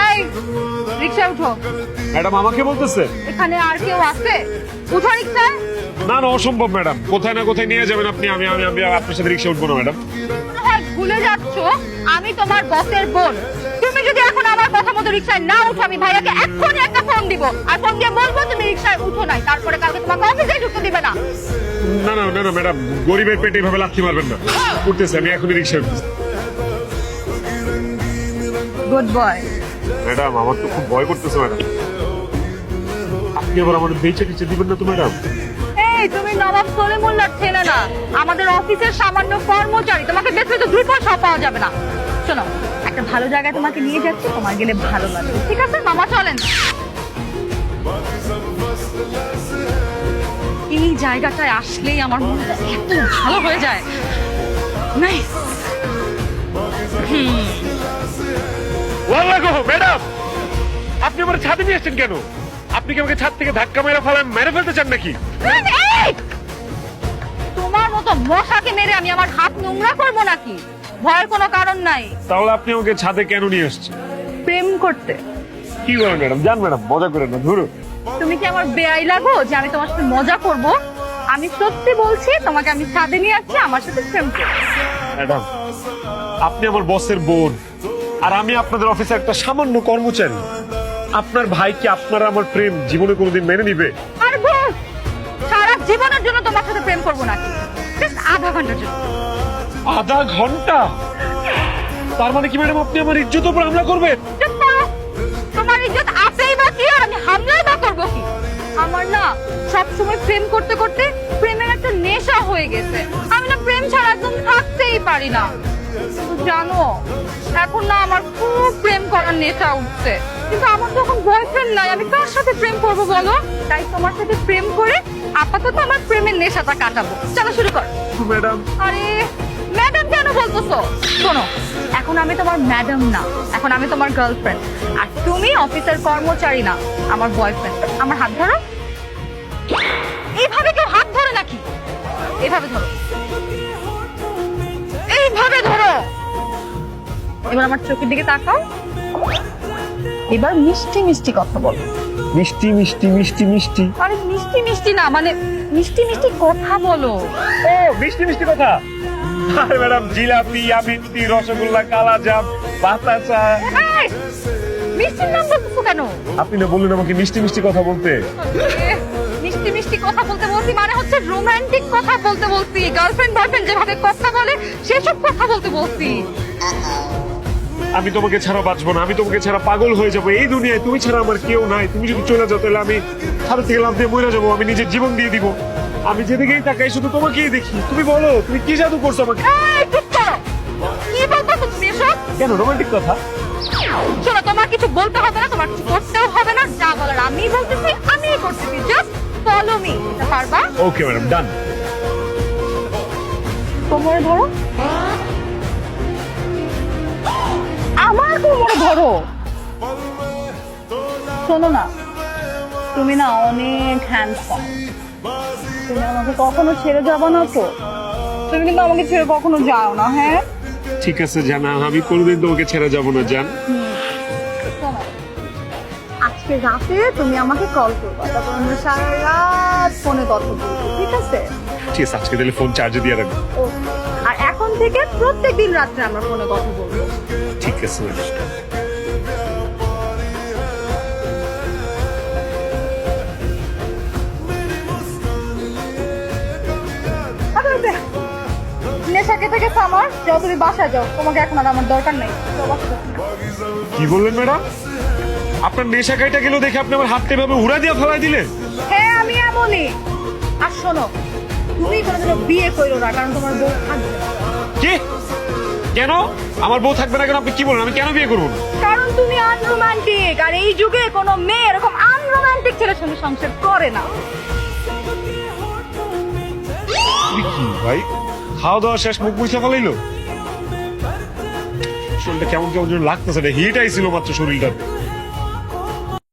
এই রিকশা উঠো। ম্যাডাম আমাকে বলতেছে? এখানে আর কেউ আছে? উঠো রিকশায়। না না, অসম্ভব ম্যাডাম। কোথায় না কোথায় নিয়ে যাবেন আপনি। আমি আমি আমি আপনার সাথে রিক্সা উঠবো না ম্যাডাম। ভুলে যাচ্ছ আমি তোমার বসের বোন। তুমি যদি এখন আমার কথা মতো রিকশায় না উঠো, আমি ভাইয়াকে এক্ষুনি একটা ফোন দিব, আর ফোন দিয়ে বলবো তুমি রিকশায় উঠো নাই, তারপরে কালকে তোমাকে অফিসে ঢুকতে দিবে না। না না না না ম্যাডাম, গরিবের পেটে এভাবে লাথি মারবেন না। উঠতেছে, আমি এখনই রিক্সা উঠতেছি। Good boy. ম্যাডাম আমার তো খুব ভয় করতেছে ম্যাডাম। আপনি আবার আমাদের বেঁচে টিচে দিবেন না তো ম্যাডাম? এই তুমি নবাব সলিমুল্লাহর ছেলে না, আমাদের অফিসের সামান্য কর্মচারী। তোমাকে দেখলে তো 2 পয়সা পাওয়া যাবে না। শোনো, একটা ভালো জায়গায় তোমাকে নিয়ে যাচ্ছি, তোমার গেলে ভালো লাগবে। ঠিক আছে মামা, চলেন। এই জায়গাটায় আসলেই আমার মনটা এত ভালো হয়ে যায়। নাইস। ম্যাডাম আপনি আমার ছাদে নিয়ে আসছেন কেন? আপনি কি আমাকে ছাদ থেকে ধাক্কা মেরে ফেলতে চান নাকি? তোমার মতো মশাকে মেরে আমি আমার হাত নোংরা করবো নাকি? ভয়ের কোনো কারণ নাই। তাহলে আপনি আমাকে ছাদে কেন নিয়ে আসছেন? প্রেম করতে। কি করেন ম্যাডাম? জান ম্যাডাম, মজা করেন না, ধরুন। তুমি কি আমার বেআই লাগো যে আমি তোমার সাথে মজা করব? আমি সত্যি বলছি, তোমাকে আমি ছাদে নিয়ে আসছি আমার সাথে প্রেম করতে। ম্যাডাম আপনি আমার বসের বোন, আর আমি আপনাদের অফিসে একটা সামান্য কর্মচারী। আপনার ভাই কি আপনারা আমার প্রেম জীবনে কোনোদিন মেনে নিবে? আর বল, সারা জীবনের জন্য তোমার সাথে প্রেম করবো নাকি? জাস্ট আধা ঘন্টার জন্য। আধা ঘন্টা? তার মানে কি ম্যাডাম আপনি আমার ইজ্জত উপর হামলা করবেন? চুপ করো। তোমার ইজ্জত আছেই বা কি, আর আমি হামলাই বা করবো কি? আমার না সবসময় প্রেম করতে করতে প্রেমের একটা নেশা হয়ে গেছে। আমি না প্রেম ছাড়া একদম থাকতেই পারি না। কিন্তু জানো, এখন না আমার খুব প্রেম করার নেশা উঠছে। কিন্তু আমার যখন বয়ফ্রেন্ড নাই, আমি কার সাথে প্রেম করবো বলো? তাই তোমার সাথে প্রেম করে আপাতত আমার প্রেমের নেশাটা কাটাবো। চলো শুরু কর। ম্যাডাম আরে ম্যাডাম কেন বলতেছো? শোনো, এখন আমি তোমার ম্যাডাম না, এখন আমি তোমার গার্লফ্রেন্ড। আর তুমি অফিসের কর্মচারী না, আমার বয়ফ্রেন্ড। আমার হাত ধরো। এইভাবে কেউ হাত ধরে নাকি? এইভাবে ধরো, এইভাবে ধরো। এবার আমার চোখের দিকে তাকাও। এবার মিষ্টি মিষ্টি কথা বলো। মিষ্টি মিষ্টি মিষ্টি মিষ্টি? আরে মিষ্টি মিষ্টি না, মানে মিষ্টি মিষ্টি কথা বলো। ও মিষ্টি মিষ্টি কথা? আরে ম্যাডাম, জিলাপি, মিষ্টি, রসগোল্লা, কালাজাম, বাতাসা। এই, মিষ্টির নাম বলতেছো কেন? আপনি না বললেন আমাকে মিষ্টি মিষ্টি কথা বলতে? মিষ্টি মিষ্টি কথা বলতে বলছি মানে হচ্ছে রোমান্টিক কথা বলতে বলছি। গার্লফ্রেন্ড বয়ফ্রেন্ড যেভাবে কথা বলে সেসব কথা বলতে বলছি। আমি তোমাকে ছাড়া বাঁচবো না, আমি তোমাকে ছাড়া পাগল হয়ে যাবো। এই দুনিয়ায় তুমি ছাড়া আমার কেউ নাই। তুমি যদি চলে যাও তাহলে আমি ছাদ থেকে লাফ দিয়ে মরে যাবো। আমি নিজের জীবন দিয়ে দিব। আমি যেদিকেই তাকাই শুধু তোমাকেই দেখি। তুমি বলো, তুমি কি জাদু করছো আমাকে? এই, চুপ করো। কি বলতেছো তুমি এসব? কেন রোমান্টিক কথা? শোনো, তোমার কিছু বলতে হবে না, তোমার কিছু করতেও হবে না। যা বলার আমি বলতেছি, আমিই করতেছি। Just follow me. এটা পারবা? ওকে ম্যাডাম, ডান। কোমরে ধরো। আমার কোমরে ধরো। শোনো না, তুমি না অনেক হ্যান্ডসাম। তুমি আমাকে কখনো ছেড়ে যাবো না তো? তুমি কিন্তু আমাকে ছেড়ে কখনো যাও না, হ্যাঁ? ঠিক আছে জানা, আমি কোনোদিন তোমাকে ছেড়ে যাবো না জান। শোনো, আজকে রাতে তুমি আমাকে কল করবা, তারপর আমরা সারা রাত ফোনে কথা বলবো, ঠিক আছে? ঠিক আছে, আজকে তাহলে ফোন চার্জে দিয়ে রাখবো। ও, আর এখন থেকে প্রত্যেকদিন রাত্রে আমরা ফোনে কথা বলবো। ঠিক আছে ম্যাডাম। নেশা কেটে গেছে আমার। যাও তুমি বাসায় যাও, তোমাকে এখন আর আমার দরকার নেই। যাও বাসায় যাও। কি বললেন ম্যাডাম? আপনার নেশা কাইটা গেল দেখে আপনি আমার হাতটা এভাবে হুড়া দিয়ে ফেলাই দিলেন? হ্যাঁ, আমি এমনই। আর শোনো, তুমি কোনোদিনও বিয়ে করো না, কারণ তোমার বউ থাকবে না। কি? কেন আমার বউ থাকবে না কেন? আপনি কি বলেন? আমি কেন বিয়ে করবো না? কারণ তুমি আনরোমান্টিক, আর এই যুগে কোনো মেয়ে এরকম আনরোমান্টিক ছেলের সঙ্গে সংসার করে না। কি ভাই, খাওয়া দাওয়া শেষ, মুখ মুছে ফেলাইলো? শরীরটা কেমন কেমন যেন লাগতেছে, হিট আইছিল মাত্র শরীরটাতে।